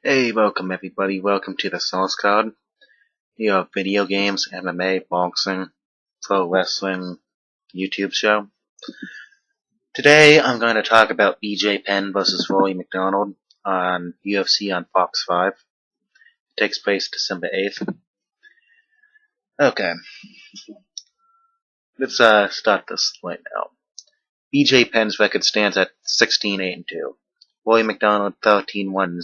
Hey, welcome everybody. Welcome to the Source Card, your video games, MMA, boxing, pro wrestling YouTube show. Today I'm going to talk about BJ Penn versus Rory McDonald on UFC on Fox 5. It takes place December 8th. Okay, let's start this right now. BJ Penn's record stands at 16-8-2. Rory McDonald 13-1-0.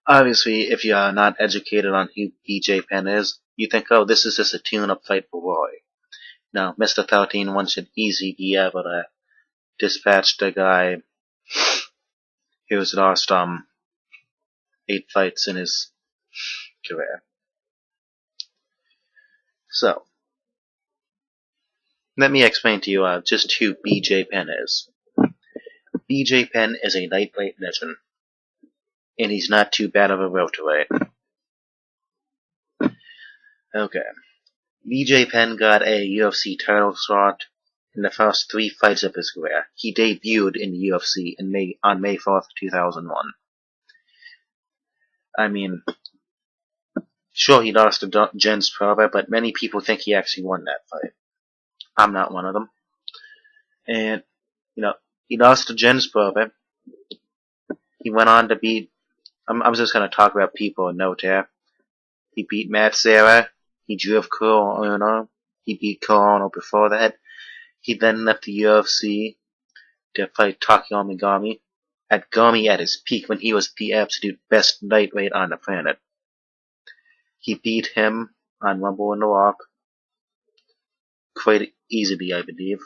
Obviously, if you are not educated on who BJ Penn is, you think, oh, this is just a tune-up fight for Roy. No, Mr. 13-1 should easily be able to dispatch the guy who's lost 8 fights in his career. So, let me explain to you just who BJ Penn is. BJ Penn is a lightweight legend, and he's not too bad of a welterweight. Okay. BJ Penn got a UFC title shot in the first 3 fights of his career. He debuted in the UFC on May 4th, 2001. I mean, sure, he lost to Jens Prover, but many people think he actually won that fight. I'm not one of them. And, he lost to Jens Prover. He went on to beat, I'm just going to talk about people in note here. He beat Matt Serra. He drew Corona. He beat Corona before that. He then left the UFC to fight Takayama Gami. Gami at his peak when he was the absolute best lightweight on the planet. He beat him on Rumble in the Rock quite easily, I believe.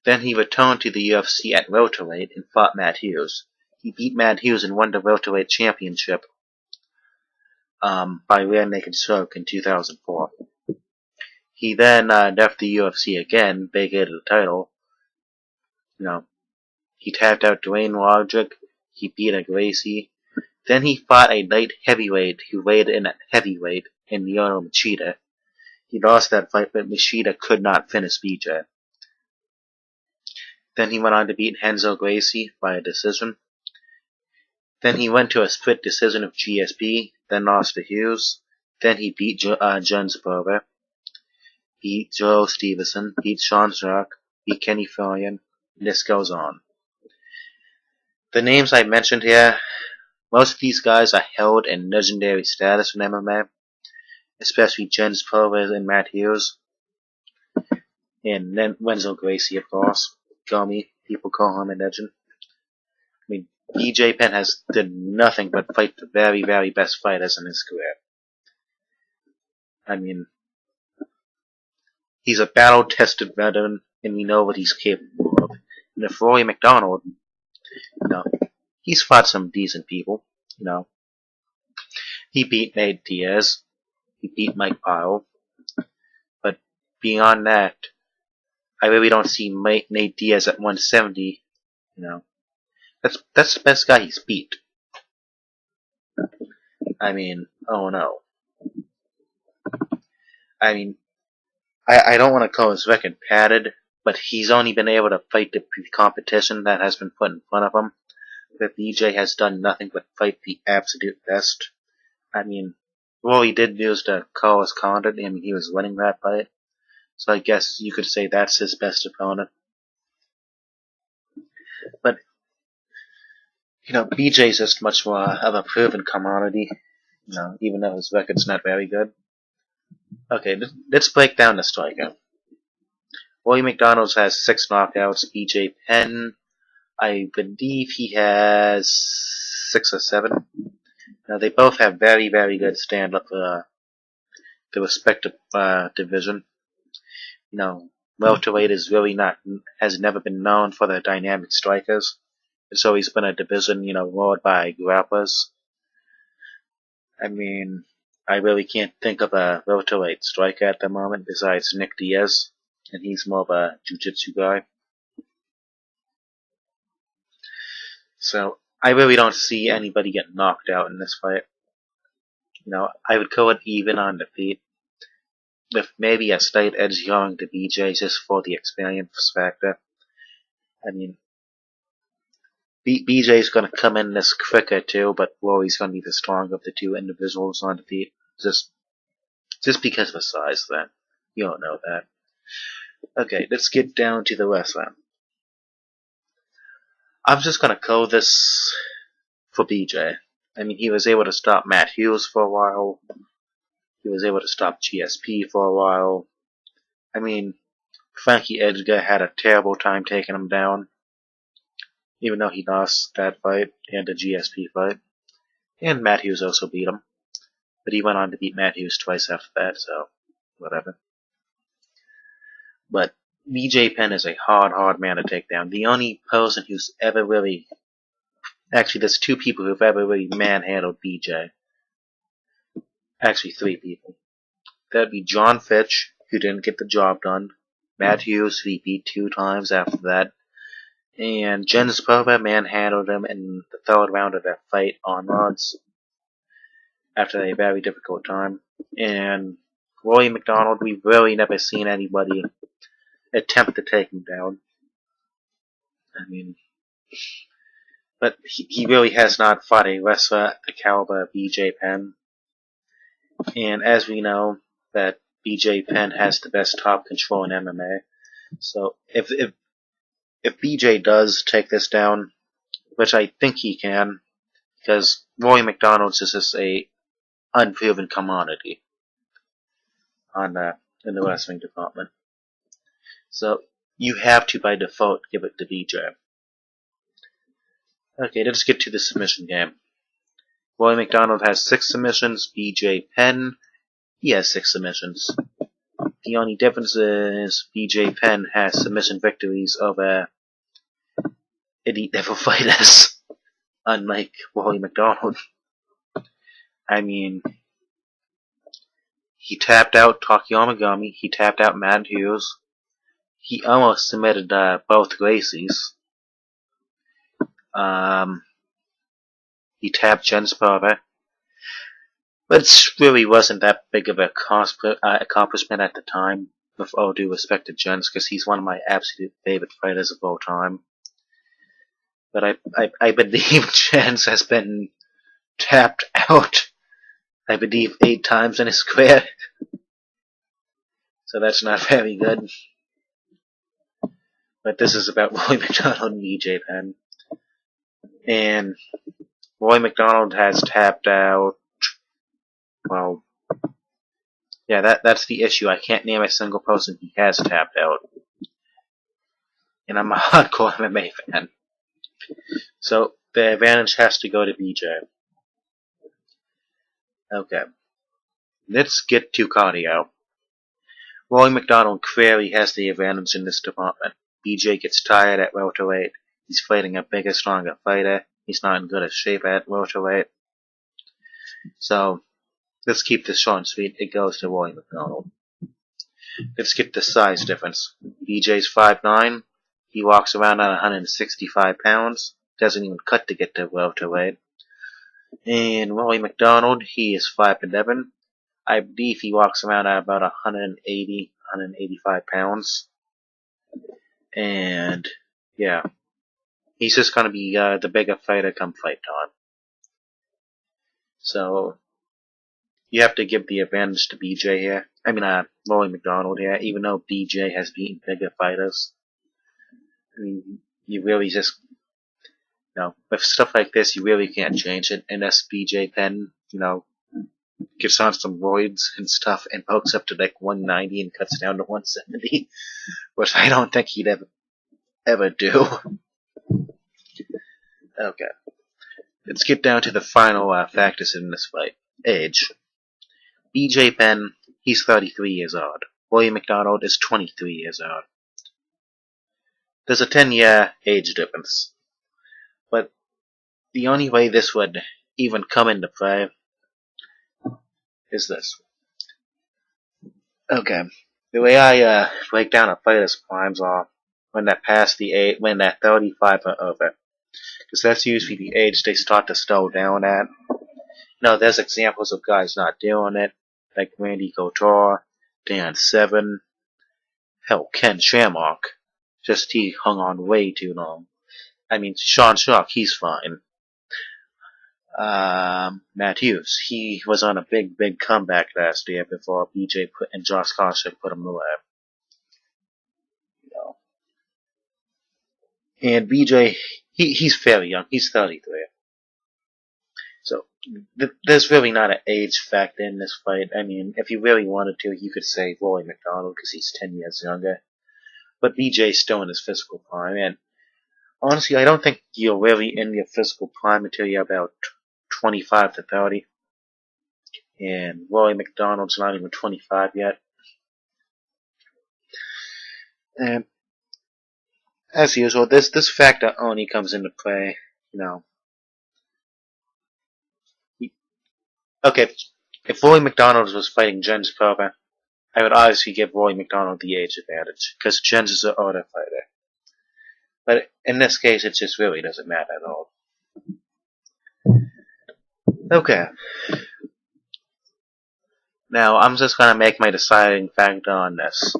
Then he returned to the UFC at welterweight and fought Matt Hughes. He beat Matt Hughes and won the welterweight championship by rear naked choke in 2004. He then left the UFC again, vacated the title. He tapped out Dwayne Roderick. He beat a Gracie. Then he fought a light heavyweight who weighed in at heavyweight in Lyoto Machida. He lost that fight, but Machida could not finish BJ. Then he went on to beat Renzo Gracie by a decision. Then he went to a split decision of GSP, then lost to Hughes. Then he beat Jens Prover, beat Joe Stevenson, beat Sean Shark, beat Kenny Florian, and this goes on. The names I mentioned here, most of these guys are held in legendary status in MMA, especially Jens Prover and Matt Hughes, and then Renzo Gracie, of course. Gummy, people call him a legend. I mean, BJ Penn has did nothing but fight the very, very best fighters in his career. I mean, he's a battle-tested veteran, and we know what he's capable of. And if Rory McDonald, he's fought some decent people, He beat Nate Diaz, he beat Mike Pyle, but beyond that, I really don't see Nate Diaz at 170, That's the best guy he's beat. I mean, oh no. I mean, I don't want to call his record padded, but he's only been able to fight the competition that has been put in front of him. But BJ has done nothing but fight the absolute best. I mean, Rory did lose to Carlos Condit, I mean, he was winning that fight. So I guess you could say that's his best opponent. But, BJ's just much more of a proven commodity, even though his record's not very good. Okay, let's break down the striker. Rory McDonald has 6 knockouts. BJ Penn, I believe he has 6 or 7. Now, they both have very, very good stand-up for the respective division. Welterweight is really has never been known for their dynamic strikers. It's always been a division, ruled by grapplers. I mean, I really can't think of a welterweight striker at the moment besides Nick Diaz, and he's more of a jiu-jitsu guy. So, I really don't see anybody get knocked out in this fight. I would call it even on the feet, with maybe a slight edge going to BJ just for the experience factor. I mean, BJ's gonna come in this quicker too, but Rory's gonna be the stronger of the two individuals on the feet. Just because of the size then. You don't know that. Okay, let's get down to the rest then. I'm just gonna call this for BJ. I mean, he was able to stop Matt Hughes for a while. He was able to stop GSP for a while. I mean, Frankie Edgar had a terrible time taking him down, even though he lost that fight and the GSP fight. And Matt Hughes also beat him. But he went on to beat Matt Hughes twice after that, so whatever. But BJ Penn is a hard man to take down. The only person who's ever really... Actually, there's two people who've ever really manhandled BJ. Actually, three people. That'd be John Fitch, who didn't get the job done. Matt Hughes, who he beat 2 times after that. And Jens Pova manhandled him in the 3rd round of that fight on rods. After a very difficult time. And Rory McDonald, we've really never seen anybody attempt to take him down. I mean... But he really has not fought a wrestler at the caliber of BJ Penn. And as we know, that BJ Penn has the best top control in MMA. So if BJ does take this down, which I think he can, because Rory McDonald's is just a unproven commodity in the wrestling department. So you have to by default give it to BJ. Okay, let's get to the submission game. Rory McDonald has 6 submissions. BJ Penn, he has 6 submissions. The only difference is BJ Penn has submission victories over elite level fighters, unlike Rory McDonald. I mean, he tapped out Takayama Gami, he tapped out Matt Hughes, he almost submitted both Gracies. He tapped Jens Pova, which really wasn't that big of a accomplishment at the time, with all due respect to Jens, because he's one of my absolute favorite fighters of all time. But I believe Jens has been tapped out, I believe, 8 times in his career. So that's not very good. But this is about Rory McDonald and BJ Penn. And Rory McDonald has tapped out, well, yeah, that's the issue. I can't name a single person he has tapped out. And I'm a hardcore MMA fan. So the advantage has to go to BJ. Okay. Let's get to cardio. Rory McDonald clearly has the advantage in this department. BJ gets tired at welterweight. He's fighting a bigger, stronger fighter. He's not in good shape at welterweight. So, let's keep this short and sweet. It goes to Rory McDonald. Let's get the size difference. BJ's 5'9". He walks around at 165 pounds. Doesn't even cut to get to welterweight. And Rory McDonald, he is 5'11". I believe he walks around at about 180, 185 pounds. And, yeah. He's just going to be the bigger fighter come fight time. So, you have to give the advantage to BJ here. I mean, Rory McDonald here, even though BJ has beaten bigger fighters. I mean, you really just, with stuff like this, you really can't change it unless BJ Penn, gets on some roids and stuff and pokes up to like 190 and cuts down to 170, which I don't think he'd ever do. Okay. Let's get down to the final factors in this fight. Age. BJ Penn, he's 33 years old. Rory McDonald is 23 years old. There's a 10-year age difference. But the only way this would even come into play is this. Okay. The way I break down a fighter's primes are when they're past the age, when they're 35 or over. Because that's usually the age they start to slow down at. There's examples of guys not doing it, like Randy Couture, Dan Severn, hell, Ken Shamrock. Just he hung on way too long. I mean, Sean Sharp, he's fine. Matt Hughes, he was on a big comeback last year before BJ and Josh Koscheck put him away. You know. And BJ, he's fairly young. He's 33. So there's really not an age factor in this fight. I mean, if you really wanted to, you could say Rory McDonald because he's 10 years younger. But BJ's still in his physical prime, and honestly, I don't think you're really in your physical prime until you're about 25 to 30. And Rory McDonald's not even 25 yet. And as usual, this factor only comes into play, you know. Okay, if Rory McDonald was fighting Jens Prober, I would obviously give Rory McDonald the age advantage, because Jens is an older fighter. But in this case, it just really doesn't matter at all. Okay. Now, I'm just gonna make my deciding factor on this.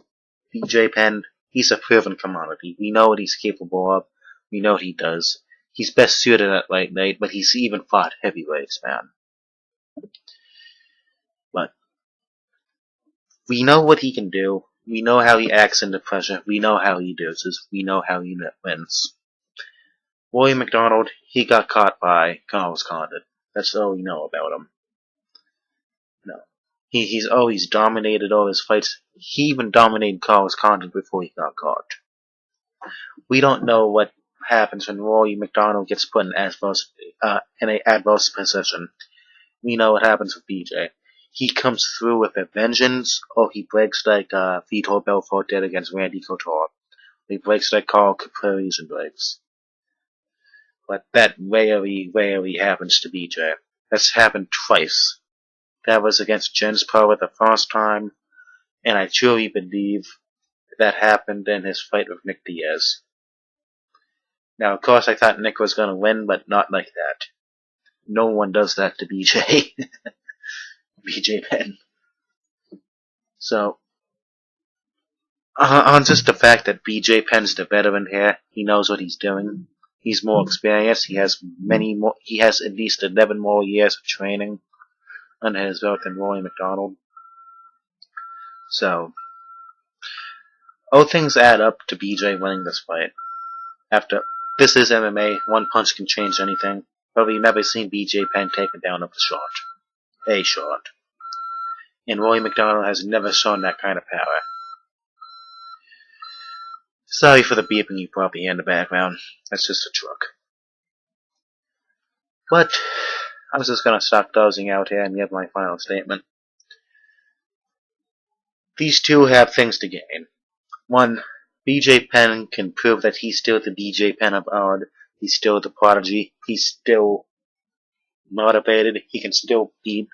BJ Penn, he's a proven commodity. We know what he's capable of. We know what he does. He's best suited at lightweight, but he's even fought heavyweights, man. But we know what he can do. We know how he acts under pressure. We know how he loses. We know how he wins. Rory McDonald, he got caught by Carlos Condit. That's all we know about him. No. He's always dominated all his fights. He even dominated Carlos Condit before he got caught. We don't know what happens when Rory McDonald gets put in an adverse position. We know what happens with BJ. He comes through with a vengeance, or he breaks like Vitor Belfort did against Randy Couture. He breaks like Carl Capri's breaks. But that rarely happens to BJ. That's happened twice. That was against Jens Prober the first time, and I truly believe that happened in his fight with Nick Diaz. Now, of course, I thought Nick was going to win, but not like that. No one does that to BJ. BJ Penn. So, on just the fact that BJ Penn's the veteran here, he knows what he's doing. He's more experienced. He has at least 11 more years of training under his belt than Rory McDonald. So, all things add up to BJ winning this fight. This is MMA, one punch can change anything, but we've never seen BJ Penn taken down with a shot. And Rory McDonald has never shown that kind of power. Sorry for the beeping you probably hear in the background. That's just a truck. But I'm just gonna stop dozing out here and give my final statement. These two have things to gain. One, BJ Penn can prove that he's still the BJ Penn of old. He's still the prodigy. He's still motivated. He can still beat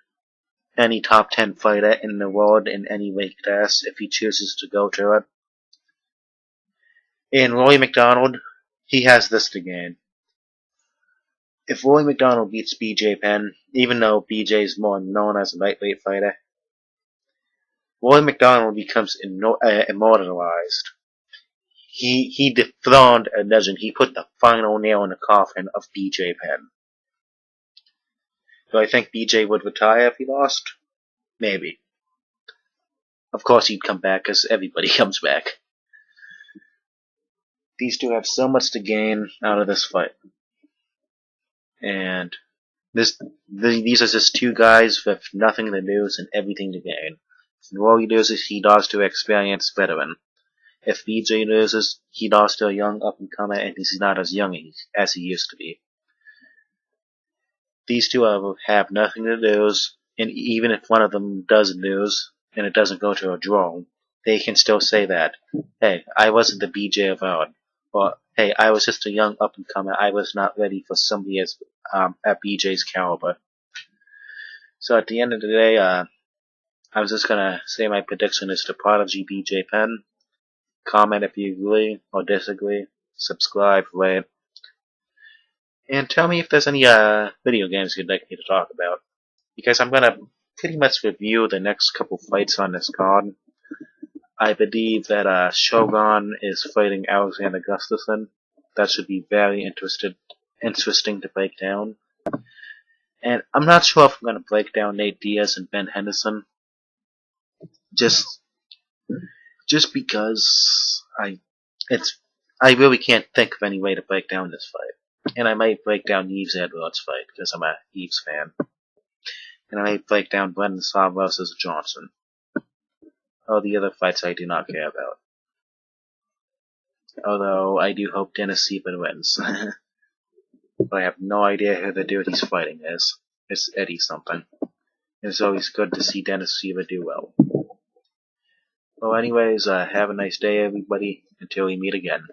any top 10 fighter in the world in any weight class if he chooses to go to it. And Rory McDonald, he has this to gain. If Rory McDonald beats BJ Penn, even though BJ is more known as a lightweight fighter, Rory McDonald becomes immortalized. He dethroned a legend. He put the final nail in the coffin of BJ Penn. Do I think BJ would retire if he lost? Maybe. Of course he'd come back, because everybody comes back. These two have so much to gain out of this fight. And these are just two guys with nothing to lose and everything to gain. If Rory loses, he lost to an experienced veteran. If BJ loses, he lost to a young up-and-comer, and he's not as young as he used to be. These two have nothing to lose, and even if one of them does lose, and it doesn't go to a draw, they can still say that, hey, I wasn't the BJ of old. Or, hey, I was just a young up-and-comer. I was not ready for somebody at BJ's caliber. So at the end of the day, I was just gonna say my prediction is the prodigy BJ Penn. Comment if you agree or disagree. Subscribe, rate. And tell me if there's any video games you'd like me to talk about. Because I'm gonna pretty much review the next couple fights on this card. I believe that Shogun is fighting Alexander Gustafsson. that should be very interesting to break down. And I'm not sure if I'm going to break down Nate Diaz and Ben Henderson, just because I really can't think of any way to break down this fight. And I might break down Yves Edwards' fight because I'm a Yves fan. And I might break down Brendan Saab versus Johnson. All the other fights I do not care about. Although I do hope Dennis Sieben wins. But I have no idea who the dude he's fighting is. It's Eddie something. It's always good to see Dennis Sieben do well. Well, anyways, have a nice day, everybody, until we meet again.